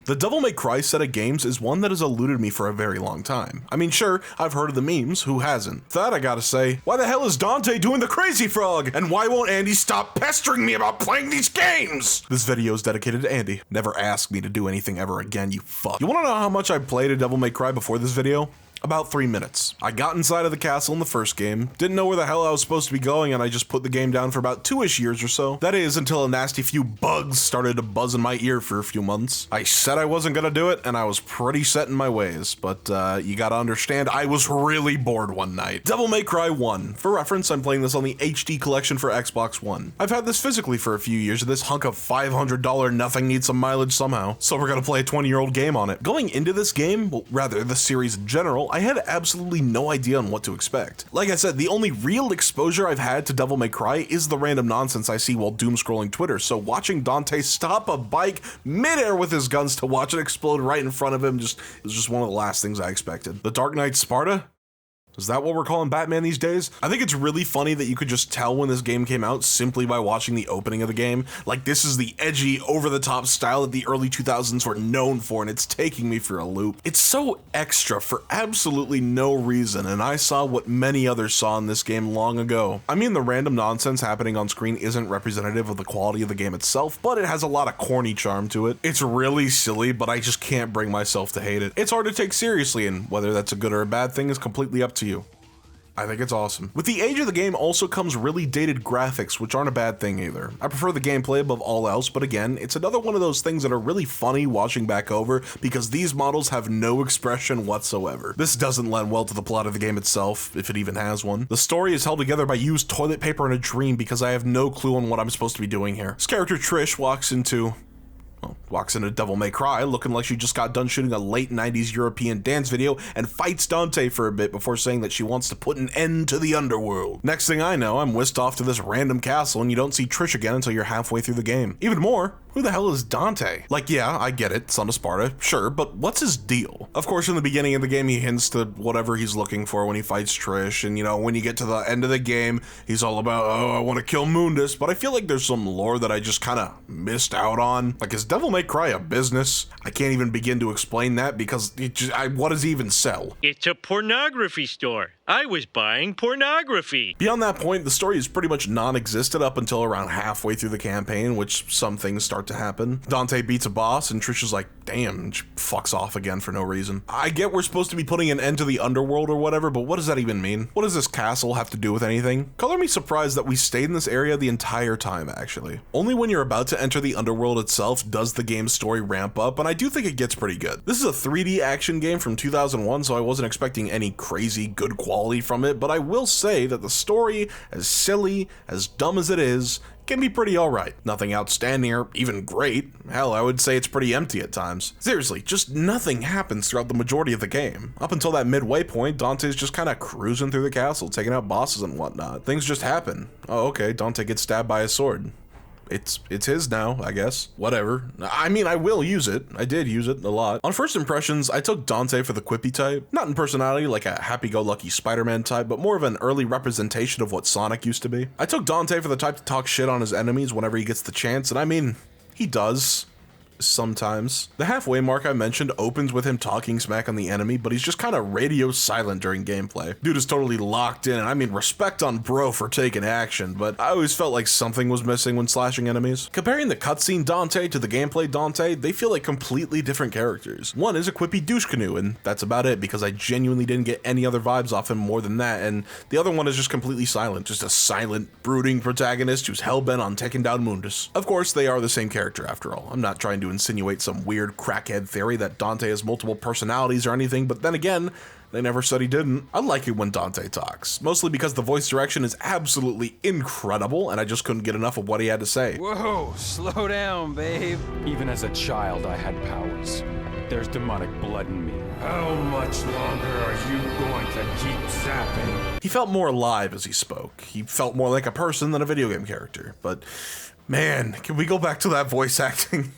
The Devil May Cry set of games is one that has eluded me for a very long time. I mean, sure, I've heard of the memes, who hasn't? That I gotta say, why the hell is Dante doing the crazy frog? And why won't Andy stop pestering me about playing these games? This video is dedicated to Andy. Never ask me to do anything ever again, you fuck. You wanna know how much I played a Devil May Cry before this video? About 3 minutes. I got inside of the castle in the first game, didn't know where the hell I was supposed to be going, and I just put the game down for about 2-ish years or so. That is, until a nasty few bugs started to buzz in my ear for a few months. I said I wasn't gonna do it, and I was pretty set in my ways, but you gotta understand, I was really bored one night. Devil May Cry 1. For reference, I'm playing this on the HD collection for Xbox One. I've had this physically for a few years, and this hunk of $500 nothing needs some mileage somehow, so we're gonna play a 20-year-old game on it. Going into this game, well, rather the series in general, I had absolutely no idea on what to expect. Like I said, the only real exposure I've had to Devil May Cry is the random nonsense I see while doom scrolling Twitter, so watching Dante stop a bike midair with his guns to watch it explode right in front of him it was just one of the last things I expected. The Dark Knight Sparta? Is that what we're calling Batman these days? I think it's really funny that you could just tell when this game came out simply by watching the opening of the game. Like, this is the edgy, over-the-top style that the early 2000s were known for, and it's taking me for a loop. It's so extra for absolutely no reason, and I saw what many others saw in this game long ago. I mean, the random nonsense happening on screen isn't representative of the quality of the game itself, but it has a lot of corny charm to it. It's really silly, but I just can't bring myself to hate it. It's hard to take seriously, and whether that's a good or a bad thing is completely up to you. I think it's awesome. With the age of the game also comes really dated graphics, which aren't a bad thing either. I prefer the gameplay above all else, but again, it's another one of those things that are really funny watching back over because these models have no expression whatsoever. This doesn't lend well to the plot of the game itself, if it even has one. The story is held together by used toilet paper in a dream because I have no clue on what I'm supposed to be doing here. This character Trish walks into Devil May Cry looking like she just got done shooting a late 90s European dance video and fights Dante for a bit before saying that she wants to put an end to the underworld. Next thing I know, I'm whisked off to this random castle and you don't see Trish again until you're halfway through the game. Even more, who the hell is Dante? Like, yeah, I get it, son of Sparta, sure, but what's his deal? Of course, in the beginning of the game, he hints to whatever he's looking for when he fights Trish, and you know, when you get to the end of the game, he's all about, oh, I want to kill Mundus, but I feel like there's some lore that I just kind of missed out on. Like, is Devil May Cry a business? I can't even begin to explain that because what does he even sell? It's a pornography store. I was buying pornography. Beyond that point, the story is pretty much non-existent up until around halfway through the campaign, which some things start to happen. Dante beats a boss and Trish is like, damn, and she fucks off again for no reason. I get we're supposed to be putting an end to the underworld or whatever, but what does that even mean? What does this castle have to do with anything? Color me surprised that we stayed in this area the entire time, actually. Only when you're about to enter the underworld itself does the game's story ramp up, and I do think it gets pretty good. This is a 3D action game from 2001, so I wasn't expecting any crazy good quality from it, but I will say that the story, as silly, as dumb as it is, can be pretty alright. Nothing outstanding or even great. Hell, I would say it's pretty empty at times. Seriously, just nothing happens throughout the majority of the game. Up until that midway point, Dante's just kind of cruising through the castle, taking out bosses and whatnot. Things just happen. Oh, okay, Dante gets stabbed by a sword. It's his now, I guess. Whatever. I mean, I will use it. I did use it a lot. On first impressions, I took Dante for the quippy type. Not in personality like a happy-go-lucky Spider-Man type, but more of an early representation of what Sonic used to be. I took Dante for the type to talk shit on his enemies whenever he gets the chance, and I mean, he does. Sometimes. The halfway mark I mentioned opens with him talking smack on the enemy, but he's just kind of radio silent during gameplay. Dude is totally locked in, and I mean respect on bro for taking action, but I always felt like something was missing when slashing enemies. Comparing the cutscene Dante to the gameplay Dante, they feel like completely different characters. One is a quippy douche canoe, and that's about it because I genuinely didn't get any other vibes off him more than that, and the other one is just completely silent, just a silent, brooding protagonist who's hellbent on taking down Mundus. Of course, they are the same character after all. I'm not trying to insinuate some weird crackhead theory that Dante has multiple personalities or anything, but then again, they never said he didn't. I like it when Dante talks, mostly because the voice direction is absolutely incredible and I just couldn't get enough of what he had to say. Whoa, slow down, babe. Even as a child, I had powers. There's demonic blood in me. How much longer are you going to keep zapping? He felt more alive as he spoke. He felt more like a person than a video game character, but Man, can we go back to that voice acting?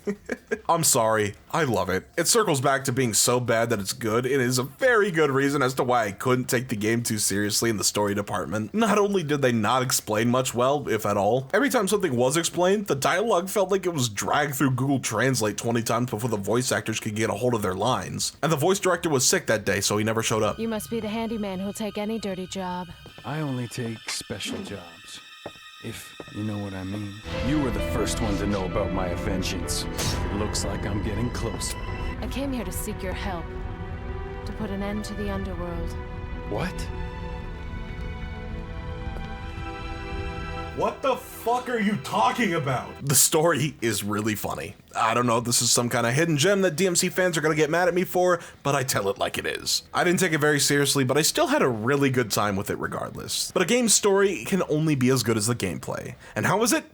I'm sorry, I love it. It circles back to being so bad that it's good. It is a very good reason as to why I couldn't take the game too seriously in the story department. Not only did they not explain much well, if at all, every time something was explained, the dialogue felt like it was dragged through Google Translate 20 times before the voice actors could get a hold of their lines. And the voice director was sick that day, so he never showed up. You must be the handyman who'll take any dirty job. I only take special jobs, if you know what I mean. You were the first one to know about my vengeance. It looks like I'm getting closer. I came here to seek your help, to put an end to the underworld. What? What the fuck are you talking about? The story is really funny. I don't know if this is some kind of hidden gem that DMC fans are gonna get mad at me for, but I tell it like it is. I didn't take it very seriously, but I still had a really good time with it regardless. But a game's story can only be as good as the gameplay. And how was it?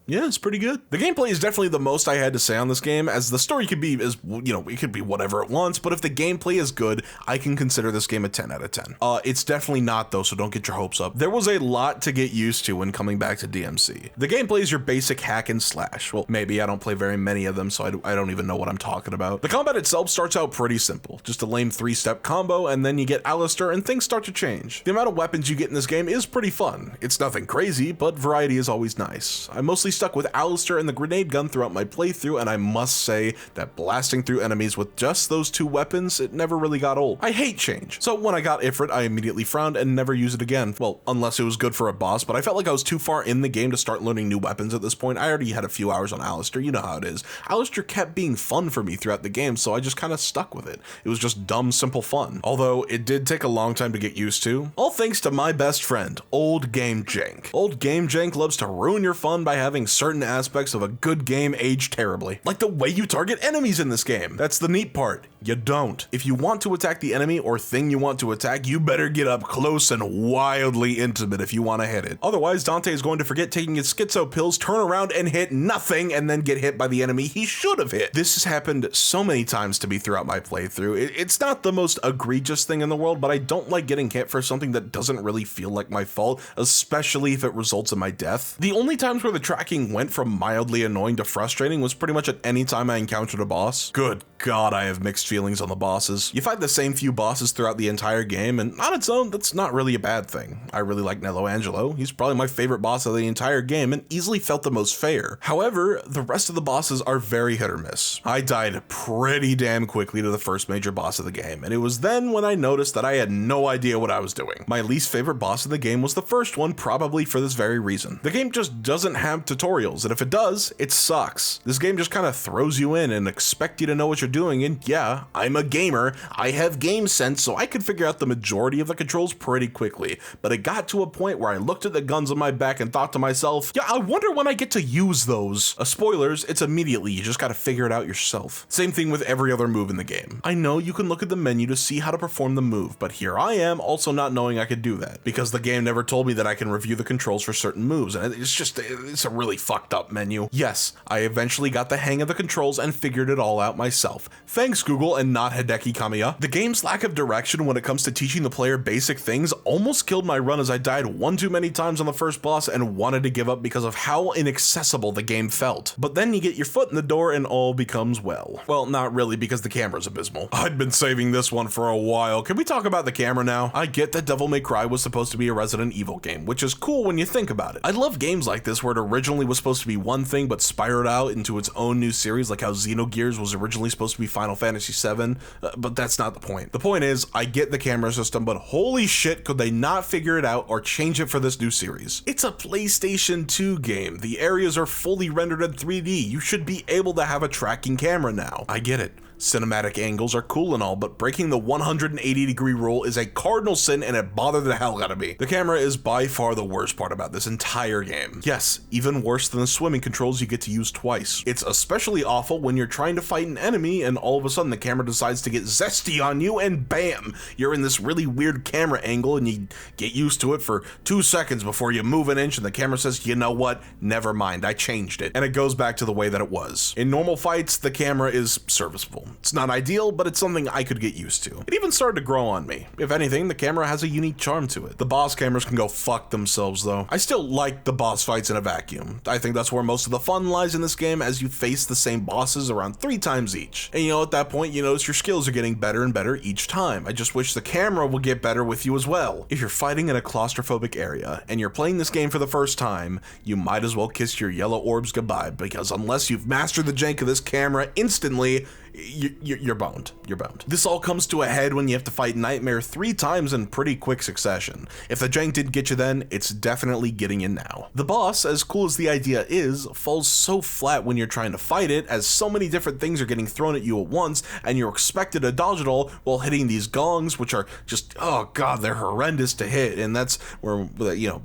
Yeah, it's pretty good. The gameplay is definitely the most I had to say on this game, as the story could be, it could be whatever it wants, but if the gameplay is good, I can consider this game a 10 out of 10. It's definitely not though, so don't get your hopes up. There was a lot to get used to when coming back to DMC. The gameplay is your basic hack and slash. Well, maybe I don't play very many of them, so I don't even know what I'm talking about. The combat itself starts out pretty simple, just a lame 3-step combo, and then you get Alistair and things start to change. The amount of weapons you get in this game is pretty fun. It's nothing crazy, but variety is always nice. I mostly stuck with Alistair and the grenade gun throughout my playthrough, and I must say that blasting through enemies with just those two weapons, it never really got old. I hate change, so when I got Ifrit, I immediately frowned and never used it again. Well, unless it was good for a boss, but I felt like I was too far in the game to start learning new weapons at this point. I already had a few hours on Alistair, you know how it is. Alistair kept being fun for me throughout the game, so I just kind of stuck with it. It was just dumb, simple fun. Although, it did take a long time to get used to. All thanks to my best friend, Old Game Jank. Old Game Jank loves to ruin your fun by having certain aspects of a good game age terribly. Like the way you target enemies in this game. That's the neat part. You don't. If you want to attack the enemy or thing you want to attack, you better get up close and wildly intimate if you want to hit it. Otherwise, Dante is going to forget taking his schizo pills, turn around and hit nothing, and then get hit by the enemy he should have hit. This has happened so many times to me throughout my playthrough. It's not the most egregious thing in the world, but I don't like getting hit for something that doesn't really feel like my fault, especially if it results in my death. The only times where the tracking went from mildly annoying to frustrating was pretty much at any time I encountered a boss. Good God, I have mixed feelings on the bosses. You fight the same few bosses throughout the entire game, and on its own, that's not really a bad thing. I really like Nello Angelo. He's probably my favorite boss of the entire game and easily felt the most fair. However, the rest of the bosses are very hit or miss. I died pretty damn quickly to the first major boss of the game, and it was then when I noticed that I had no idea what I was doing. My least favorite boss of the game was the first one, probably for this very reason. The game just doesn't have tutorials, and if it does, it sucks. This game just kind of throws you in and expects you to know what you're doing, and yeah, I'm a gamer, I have game sense, so I could figure out the majority of the controls pretty quickly, but it got to a point where I looked at the guns on my back and thought to myself, yeah, I wonder when I get to use those. Spoilers, it's immediately, you just gotta figure it out yourself. Same thing with every other move in the game. I know you can look at the menu to see how to perform the move, but here I am also not knowing I could do that, because the game never told me that I can review the controls for certain moves, and it's a really fucked up menu. Yes, I eventually got the hang of the controls and figured it all out myself. Thanks Google and not Hideki Kamiya. The game's lack of direction when it comes to teaching the player basic things almost killed my run, as I died one too many times on the first boss and wanted to give up because of how inaccessible the game felt. But then you get your foot in the door and all becomes well. Well, not really, because the camera's abysmal. I'd been saving this one for a while. Can we talk about the camera now? I get that Devil May Cry was supposed to be a Resident Evil game, which is cool when you think about it. I love games like this where it originally was supposed to be one thing but spiraled out into its own new series, like how Xenogears was originally supposed to be Final Fantasy VII, but that's not the point. The point is, I get the camera system, but holy shit, could they not figure it out or change it for this new series? It's a PlayStation 2 game. The areas are fully rendered in 3D. You should be able to have a tracking camera now. I get it. Cinematic angles are cool and all, but breaking the 180-degree rule is a cardinal sin, and it bothered the hell out of me. The camera is by far the worst part about this entire game. Yes, even worse than the swimming controls you get to use twice. It's especially awful when you're trying to fight an enemy and all of a sudden the camera decides to get zesty on you and bam, you're in this really weird camera angle and you get used to it for 2 seconds before you move an inch and the camera says, you know what, never mind, I changed it. And it goes back to the way that it was. In normal fights, the camera is serviceable. manageable. It's not ideal, but it's something I could get used to. It even started to grow on me. If anything, the camera has a unique charm to it. The boss cameras can go fuck themselves though. I still like the boss fights in a vacuum. I think that's where most of the fun lies in this game, as you face the same bosses around 3 times each. And at that point, you notice your skills are getting better and better each time. I just wish the camera would get better with you as well. If you're fighting in a claustrophobic area and you're playing this game for the first time, you might as well kiss your yellow orbs goodbye, because unless you've mastered the jank of this camera instantly, you're boned. You're boned. This all comes to a head when you have to fight Nightmare 3 times in pretty quick succession. If the jank didn't get you then, it's definitely getting you now. The boss, as cool as the idea is, falls so flat when you're trying to fight it, as so many different things are getting thrown at you at once, and you're expected to dodge it all while hitting these gongs, which are just, oh god, they're horrendous to hit. And that's where,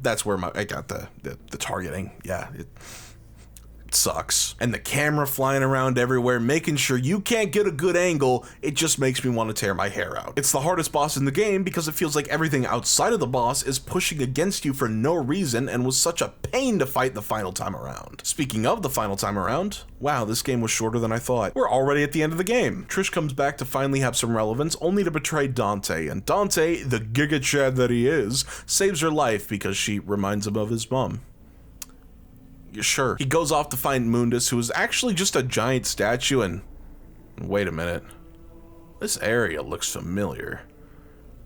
that's where I got the targeting. Yeah, it sucks. And the camera flying around everywhere, making sure you can't get a good angle, it just makes me want to tear my hair out. It's the hardest boss in the game because it feels like everything outside of the boss is pushing against you for no reason, and was such a pain to fight the final time around. Speaking of the final time around, wow, this game was shorter than I thought. We're already at the end of the game. Trish comes back to finally have some relevance, only to betray Dante, and Dante, the Giga Chad that he is, saves her life because she reminds him of his mom. Sure. He goes off to find Mundus, who is actually just a giant statue, and wait a minute. This area looks familiar.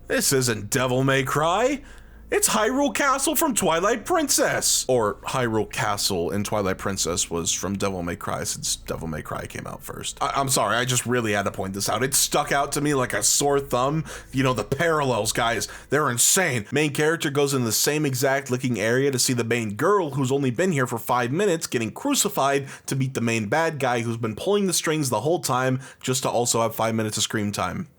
This isn't Devil May Cry. It's Hyrule Castle from Twilight Princess! Or Hyrule Castle in Twilight Princess was from Devil May Cry, since Devil May Cry came out first. I'm sorry, I just really had to point this out. It stuck out to me like a sore thumb. The parallels, guys, they're insane. Main character goes in the same exact looking area to see the main girl, who's only been here for 5 minutes, getting crucified, to meet the main bad guy who's been pulling the strings the whole time, just to also have 5 minutes of screen time.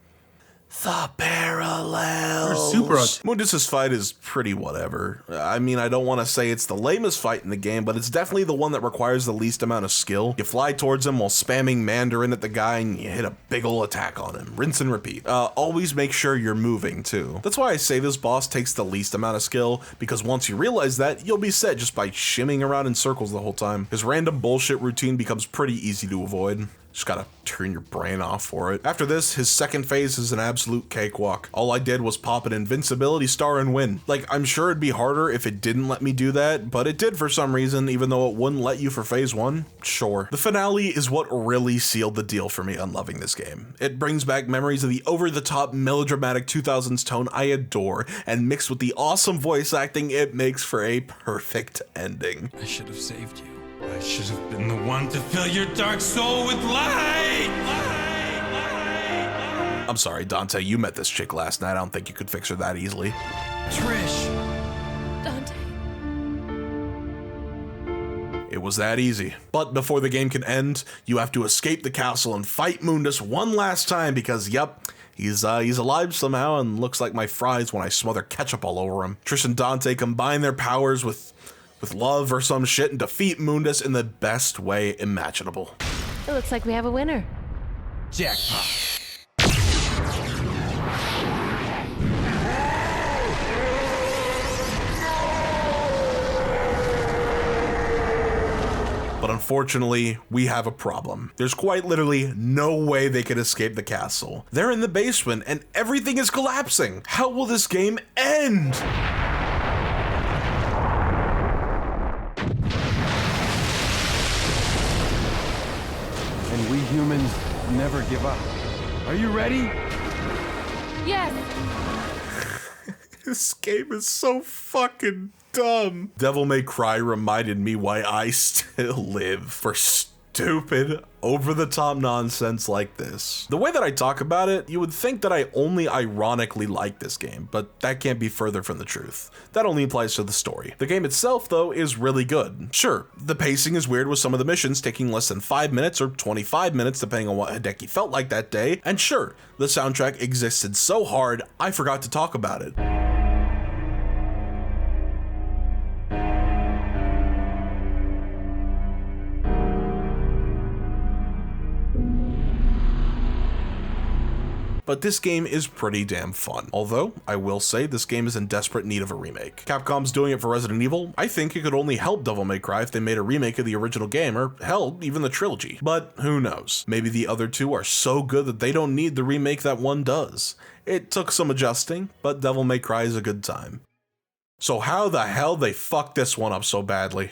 The parallels. Mundus's fight is pretty whatever. I mean, I don't want to say it's the lamest fight in the game, but it's definitely the one that requires the least amount of skill. You fly towards him while spamming Mandarin at the guy, and you hit a big ol' attack on him. Rinse and repeat. Always make sure you're moving too. That's why I say this boss takes the least amount of skill, because once you realize that, you'll be set just by shimming around in circles the whole time. His random bullshit routine becomes pretty easy to avoid. Just gotta turn your brain off for it. After this, his second phase is an absolute cakewalk. All I did was pop an invincibility star and win. Like, I'm sure it'd be harder if it didn't let me do that, but it did for some reason, even though it wouldn't let you for phase 1. Sure. The finale is what really sealed the deal for me on loving this game. It brings back memories of the over-the-top melodramatic 2000s tone I adore, and mixed with the awesome voice acting, it makes for a perfect ending. I should have saved you. I should have been the one to fill your dark soul with light! I'm sorry, Dante, you met this chick last night. I don't think you could fix her that easily. Trish! Dante. It was that easy. But before the game can end, you have to escape the castle and fight Mundus one last time because, yep, he's alive somehow and looks like my fries when I smother ketchup all over him. Trish and Dante combine their powers with love or some shit and defeat Mundus in the best way imaginable. It looks like we have a winner. Jackpot! But unfortunately, we have a problem. There's quite literally no way they can escape the castle. They're in the basement and everything is collapsing. How will this game end? And we humans never give up. Are you ready? Yes! This game is so fucking dumb. Devil May Cry reminded me why I still live for stupid, over-the-top nonsense like this. The way that I talk about it, you would think that I only ironically like this game, but that can't be further from the truth. That only applies to the story. The game itself, though, is really good. Sure, the pacing is weird with some of the missions taking less than 5 minutes or 25 minutes depending on what Hideki felt like that day, and sure, the soundtrack existed so hard, I forgot to talk about it. but this game is pretty damn fun. Although, I will say this game is in desperate need of a remake. Capcom's doing it for Resident Evil. I think it could only help Devil May Cry if they made a remake of the original game, or hell, even the trilogy. But who knows? Maybe the other two are so good that they don't need the remake that one does. It took some adjusting, but Devil May Cry is a good time. So how the hell they fucked this one up so badly?